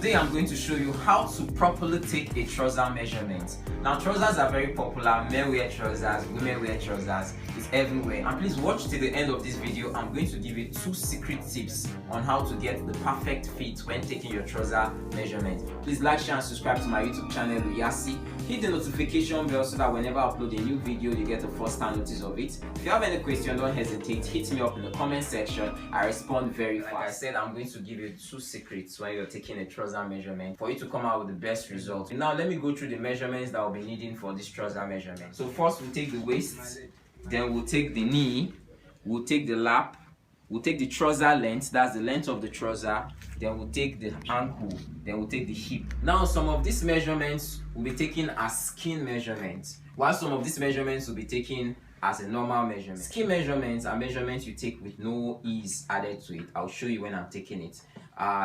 today I'm going to show you how to properly take a trouser measurement. Now trousers are very popular, men wear trousers, women wear trousers, it's everywhere. And please watch till the end of this video. I'm going to give you 2 secret tips on how to get the perfect fit when taking your trouser measurement. Please like, share and subscribe to my YouTube channel Yasi. Hit the notification bell so that whenever I upload a new video you get the first time notice of it. If you have any question, don't hesitate, hit me up in the comment section. I respond very fast. Like I said, I'm going to give you 2 secrets when you're taking a trouser measurement for you to come out with the best result. Now let me go through the measurements that I'll be needing for this trouser measurement. So first we'll take the waist, then we'll take the knee, we'll take the lap, we'll take the trouser length, that's the length of the trouser, then we'll take the ankle, then we'll take the hip. Now some of these measurements will be taken as skin measurements, while some of these measurements will be taken as a normal measurement. Skin measurements are measurements you take with no ease added to it. I'll show you when I'm taking it.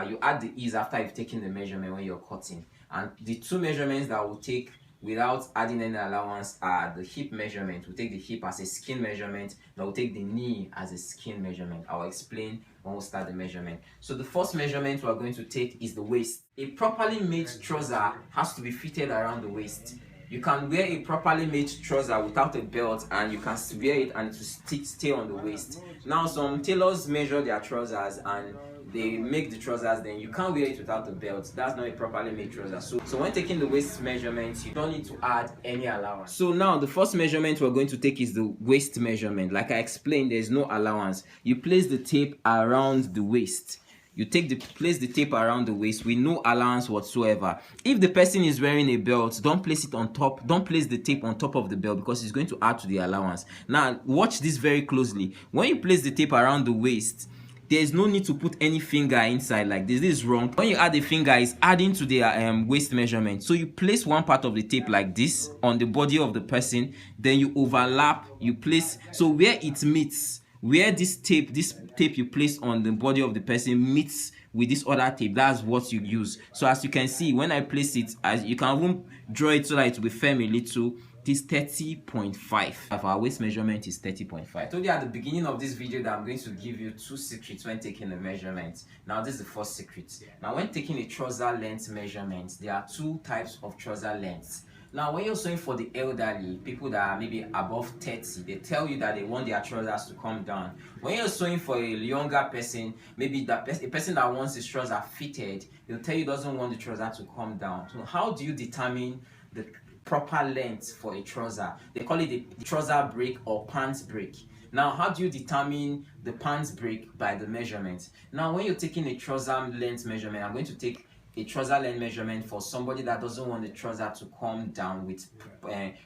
You add the ease after you've taken the measurement when you're cutting. And the 2 measurements that we'll take without adding any allowance are the hip measurement. We'll take the hip as a skin measurement. Now we'll take the knee as a skin measurement. I'll explain when we start the measurement. So the first measurement we're going to take is the waist. A properly made trouser has to be fitted around the waist. You can wear a properly made trouser without a belt and you can wear it and it will stay on the waist. Now some tailors measure their trousers and they make the trousers, then you can't wear it without the belt. That's not a properly made trouser. So when taking the waist measurements, you don't need to add any allowance. So now the first measurement we're going to take is the waist measurement. Like I explained, there's no allowance. You place the tape around the waist. You place the tape around the waist with no allowance whatsoever. If the person is wearing a belt, don't place it on top. Don't place the tape on top of the belt because it's going to add to the allowance. Now watch this very closely. When you place the tape around the waist, there is no need to put any finger inside like this. This is wrong. When you add the finger, it's adding to the waist measurement. So you place one part of the tape like this on the body of the person, then you overlap, you place, so where it meets, where this tape you place on the body of the person meets with this other tape, that's what you use. So as you can see, when I place it, as you can even draw it so that it will be firm a little. This 30.5. Our waist measurement is 30.5. I told you at the beginning of this video that I'm going to give you 2 secrets when taking a measurement. Now this is the first secret. Now when taking a trouser length measurement, there are 2 types of trouser lengths. Now when you're sewing for the elderly, people that are maybe above 30, they tell you that they want their trousers to come down. When you're sewing for a younger person, maybe a person that wants his trouser fitted, they'll tell you doesn't want the trouser to come down. So how do you determine the proper length for a trouser? They call it the trouser break or pants break. Now how do you determine the pants break? By the measurement. Now when you're taking a trouser length measurement, I'm going to take a trouser length measurement for somebody that doesn't want the trouser to come down with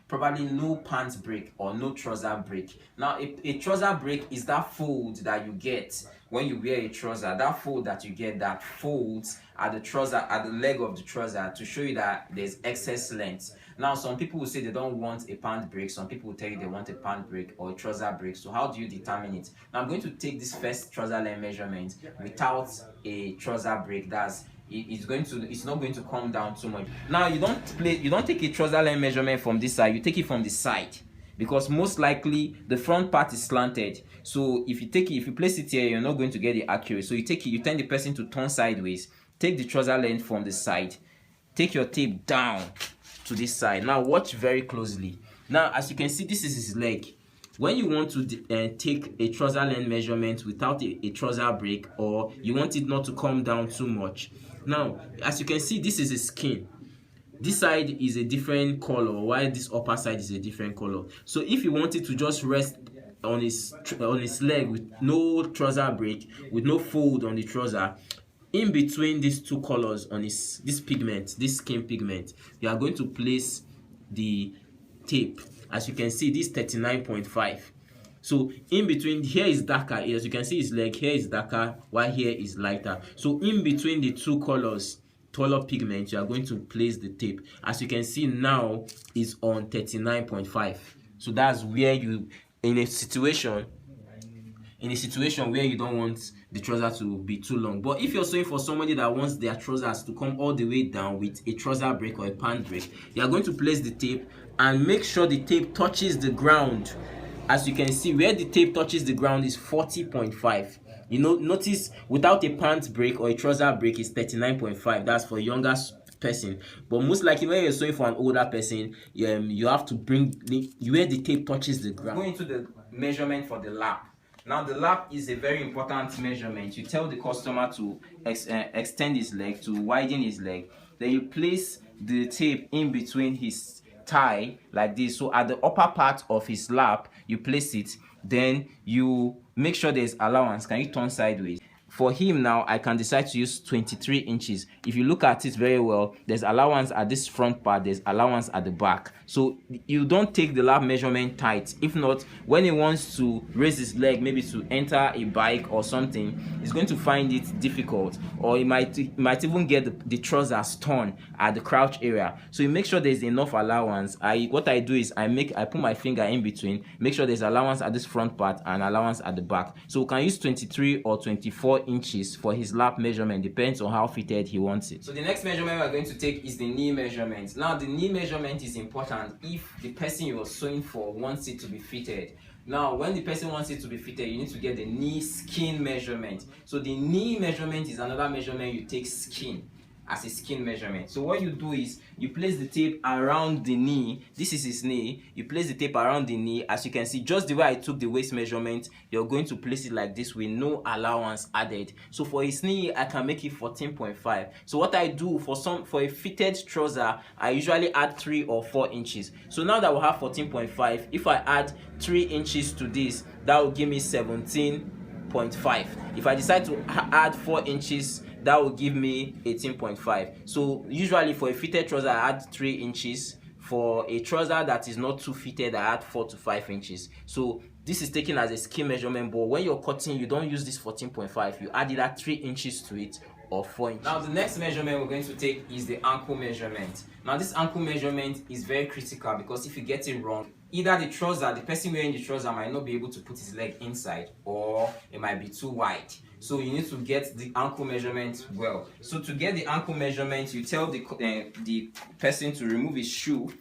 probably no pants break or no trouser break. Now a trouser break is that fold that you get when you wear a trouser, that fold that you get that folds at the trouser, at the leg of the trouser, to show you that there's excess length. Now some people will say they don't want a pant break, some people will tell you they want a pant break or a trouser break. So how do you determine it? Now I'm going to take this first trouser length measurement without a trouser break. That's it's not going to come down too much. Now you don't take a trouser length measurement from this side, you take it from the side, because most likely the front part is slanted. So if you place it here, you're not going to get it accurate. So you turn the person to turn sideways, take the trouser length from the side, take your tape down to this side. Now watch very closely. Now as you can see, this is his leg. When you want to take a trouser length measurement without a trouser break, or you want it not to come down too much, now as you can see, this is his skin. This side is a different color, while this upper side is a different color. So if you want it to just rest on his leg with no trouser break, with no fold on the trouser, in between these 2 colors on this pigment, this skin pigment, you are going to place the tape. As you can see, this 39.5. So in between, here is darker, as you can see his leg, here is darker while here is lighter. So in between the 2 colors, taller pigment, you are going to place the tape. As you can see now, is on 39.5. So that's where you, in a situation where you don't want the trouser to be too long. But if you're sewing for somebody that wants their trousers to come all the way down with a trouser break or a pant break, you are going to place the tape and make sure the tape touches the ground. As you can see, where the tape touches the ground is 40.5. You know, notice without a pant break or a trouser break is 39.5. That's for a younger person. But most likely when you're sewing for an older person, you have to bring where the tape touches the ground. Going into the measurement for the lap. Now the lap is a very important measurement. You tell the customer to extend his leg, to widen his leg. Then you place the tape in between his thigh like this. So at the upper part of his lap, you place it. Then you make sure there's allowance. Can you turn sideways? For him now, I can decide to use 23 inches. If you look at it very well, there's allowance at this front part, there's allowance at the back. So you don't take the lap measurement tight. If not, when he wants to raise his leg, maybe to enter a bike or something, he's going to find it difficult, or he might even get the trousers torn at the crouch area. So you make sure there's enough allowance. What I do is I put my finger in between, make sure there's allowance at this front part and allowance at the back. So we can use 23 or 24 inches for his lap measurement, depends on how fitted he wants it. So the next measurement we're going to take is the knee measurement. Now the knee measurement is important if the person you're sewing for wants it to be fitted. Now when the person wants it to be fitted, you need to get the knee skin measurement. So the knee measurement is another measurement you take skin as a skin measurement. So what you do is you place the tape around the knee. This is his knee. You place the tape around the knee. As you can see, just the way I took the waist measurement, you're going to place it like this with no allowance added. So for his knee, I can make it 14.5. So what I do for a fitted trouser, I usually add 3 or 4 inches. So now that we have 14.5, if I add 3 inches to this, that will give me 17.5. If I decide to add 4 inches, that will give me 18.5. So usually for a fitted trouser, I add 3 inches. For a trouser that is not too fitted, I add 4 to 5 inches. So this is taken as a skin measurement, but when you're cutting, you don't use this 14.5. You add either 3 inches to it or 4 inches. Now the next measurement we're going to take is the ankle measurement. Now this ankle measurement is very critical because if you get it wrong, either the person wearing the trouser might not be able to put his leg inside, or it might be too wide. So you need to get the ankle measurement well. So to get the ankle measurement, you tell the person to remove his shoe.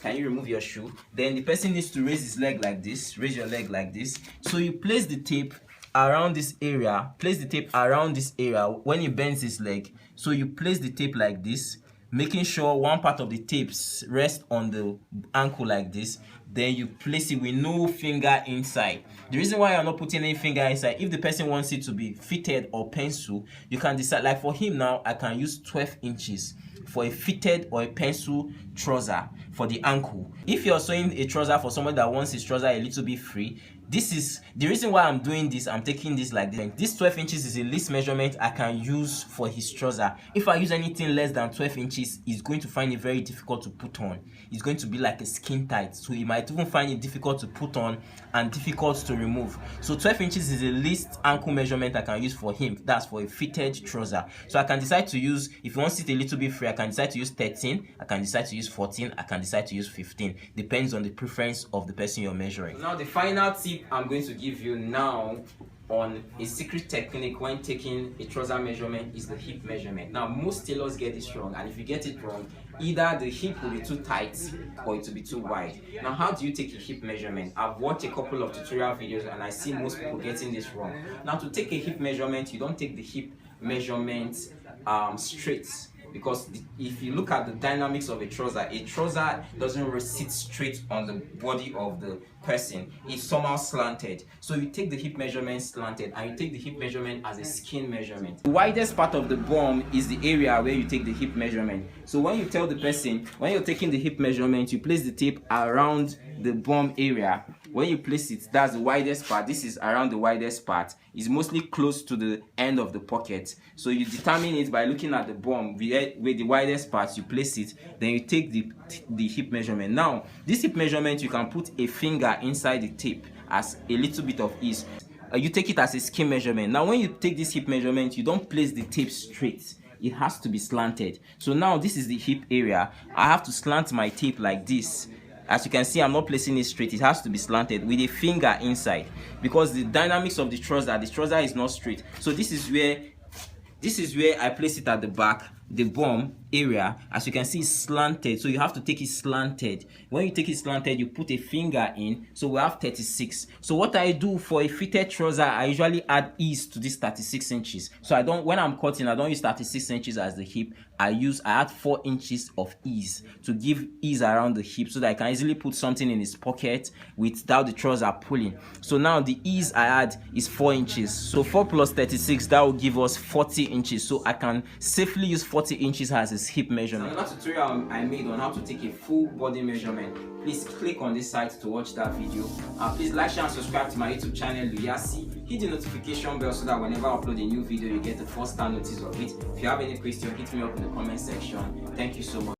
Can you remove your shoe? Then the person needs to raise his leg like this. Raise your leg like this. So you place the tape around this area. Place the tape around this area when he bends his leg. So you place the tape like this, making sure one part of the tapes rest on the ankle like this. Then you place it with no finger inside. The reason why I'm not putting any finger inside, if the person wants it to be fitted or pencil, you can decide. Like for him now, I can use 12 inches for a fitted or a pencil trouser for the ankle. If you're sewing a trouser for someone that wants his trouser a little bit free, this is the reason why I'm doing this. I'm taking this like this. This 12 inches is the least measurement I can use for his trouser. If I use anything less than 12 inches, he's going to find it very difficult to put on. It's going to be like a skin tight. So he might even find it difficult to put on and difficult to remove. So 12 inches is the least ankle measurement I can use for him. That's for a fitted trouser. So I can decide to use, if he wants it a little bit free, I can decide to use 13. I can decide to use 14. I can decide to use 15. Depends on the preference of the person you're measuring. Now the final tip I'm going to give you now on a secret technique when taking a trouser measurement is the hip measurement. Now most tailors get this wrong, and if you get it wrong, either the hip will be too tight or it will be too wide. Now how do you take a hip measurement? I've watched a couple of tutorial videos and I see most people getting this wrong. Now to take a hip measurement, you don't take the hip measurement straight. Because if you look at the dynamics of a trouser doesn't sit straight on the body of the person. It's somehow slanted. So you take the hip measurement slanted, and you take the hip measurement as a skin measurement. The widest part of the bum is the area where you take the hip measurement. So when you tell the person, when you're taking the hip measurement, you place the tape around the bum area. When you place it, that's the widest part. This is around the widest part. It's mostly close to the end of the pocket. So you determine it by looking at the bum where the widest part, you place it, then you take the hip measurement. Now, this hip measurement, you can put a finger inside the tape as a little bit of ease. You take it as a skin measurement. Now, when you take this hip measurement, you don't place the tape straight. It has to be slanted. So now this is the hip area. I have to slant my tape like this. As you can see, I'm not placing it straight. It has to be slanted with a finger inside, because the dynamics of the trouser is not straight. So this is where I place it at the back. The bum area, as you can see, is slanted, so you have to take it slanted. When you take it slanted, you put a finger in, so we have 36. So what I do for a fitted trouser, I usually add ease to this 36 inches. So I don't, when I'm cutting, I don't use 36 inches as the hip. I add 4 inches of ease to give ease around the hip, so that I can easily put something in his pocket without the trouser pulling. So now the ease I add is 4 inches. So 4 plus 36, that will give us 40 inches. So I can safely use 40 inches as his hip measurement. Another tutorial I made on how to take a full body measurement. Please click on this site to watch that video. Please like, share, and subscribe to my YouTube channel, Luyasi. Hit the notification bell so that whenever I upload a new video, you get the first time notice of it. If you have any question, hit me up in the comment section. Thank you so much.